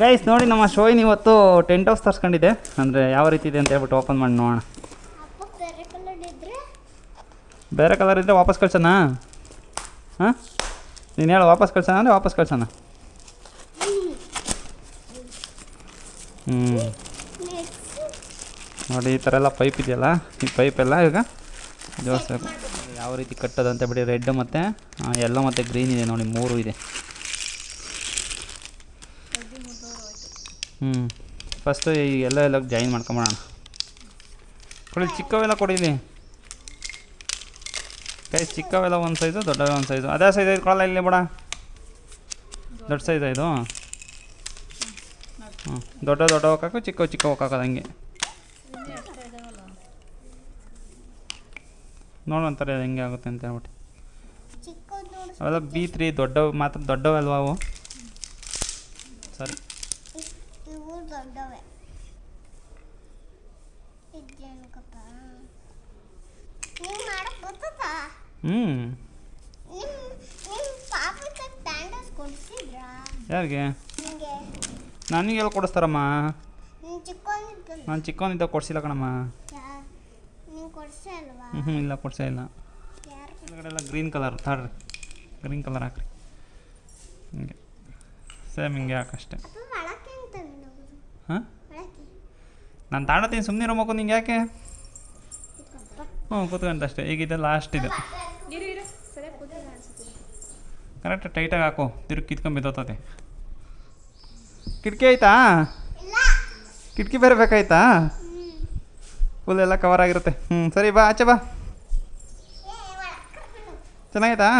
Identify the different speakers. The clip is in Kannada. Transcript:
Speaker 1: ಗೈಸ್ ನೋಡಿ ನಮ್ಮ ಶೋಯಿನ್ ಇವತ್ತು ಟೆಂಟ್ ಹೌಸ್ ತರಿಸ್ಕೊಂಡಿದ್ದೆ. ಅಂದರೆ ಯಾವ ರೀತಿ ಇದೆ ಅಂತ ಹೇಳ್ಬಿಟ್ಟು ಓಪನ್ ಮಾಡಿ ನೋಡೋಣ. ಬೇರೆ ಕಲರ್ ಇದ್ದರೆ ವಾಪಸ್ ಕಳ್ಸೋಣ. ಹಾಂ ನೀನು ಹೇಳು, ವಾಪಸ್ ಕಳ್ಸೋಣ ಅಂದರೆ ವಾಪಸ್ ಕಳ್ಸೋಣ. ನೋಡಿ ಈ ಥರ ಎಲ್ಲ ಪೈಪ್ ಇದೆಯಲ್ಲ, ಈ ಪೈಪೆಲ್ಲ ಈಗ ಜೋಡಿಸ್ಬೇಕು. ಯಾವ ರೀತಿ ಕಟ್ಟೋದು ಅಂತ ಬಿಡಿ. ರೆಡ್ ಮತ್ತು ಯೆಲ್ಲೋ ಮತ್ತು ಗ್ರೀನ್ ಇದೆ ನೋಡಿ, 3 ಇದೆ. ಫಸ್ಟು ಈ ಎಲ್ಲ ಜಾಯಿನ್ ಮಾಡ್ಕೊಂಬೋಣ. ಕೊಡಿ ಚಿಕ್ಕವೆಲ್ಲ ಕೊಡಿಲಿ ಕೈ. ಚಿಕ್ಕವೆಲ್ಲ ಒಂದು ಸೈಜು, ದೊಡ್ಡವೆ ಒಂದು ಸೈಜು. ಅದೇ ಸೈಜ್ ಐದು ಕೊಡಲ್ಲ ಇಲ್ಲಿ ಬೇಡ, ದೊಡ್ಡ ಸೈಜ್ ಇದು. ದೊಡ್ಡ ಹೋಗಾಕು, ಚಿಕ್ಕ ಹೋಗಾಕೋದು ಹಂಗೆ ನೋಡೋಂತಾರೆ ಹೆಂಗೆ ಆಗುತ್ತೆ ಅಂತ ಹೇಳ್ಬಿಟ್ಟು. ಅವೆಲ್ಲ B3 ದೊಡ್ಡವು ಮಾತ್ರ, ದೊಡ್ಡವಲ್ವ ಅವು? ಸರಿ ಯಾರಿಗೆ? ನನಗೆಲ್ಲ ಕೊಡಿಸ್ತಾರಮ್ಮ. ನಾನು ಚಿಕ್ಕವನಿದ್ದಾಗ ಕೊಡಿಸಿಲ್ಲ ಕಣಮ್ಮ. ಇಲ್ಲ ಕೊಡಿಸೇ ಇಲ್ಲ. ಕೆಳಗಡೆ ಎಲ್ಲ ಗ್ರೀನ್ ಕಲರ್ ತಾಡ್ರಿ, ಗ್ರೀನ್ ಕಲರ್ ಹಾಕ್ರಿ. ಹಿಂಗೆ ಸೇಮ್ ಹಿಂಗೆ ಹಾಕಷ್ಟೆ. ಹಾಂ ನಾನು ತಾಣತೀನಿ, ಸುಮ್ಮನೆ ಇರೋ ಮಕ್ಕಳು ನಿಂಗೆ ಯಾಕೆ? ಕೂತ್ಕೊಂತ ಅಷ್ಟೇ. ಈಗ ಇದು ಲಾಸ್ಟ್ ಇದು ಕರೆಕ್ಟ್ ಟೈಟಾಗಿ ಹಾಕು, ತಿರುಗಿ ಕಿತ್ಕೊಂಡು ಬಿದ್ದೋತದೆ. ಕಿಟಕಿ ಆಯ್ತಾ? ಕಿಟಕಿ ಬೇರೆ ಬೇಕಾಯ್ತಾ? ಫುಲ್ ಎಲ್ಲ ಕವರ್ ಆಗಿರುತ್ತೆ. ಸರಿ ಬಾ, ಆಚೆ ಬಾ. ಚೆನ್ನಾಗಾಯ್ತಾ?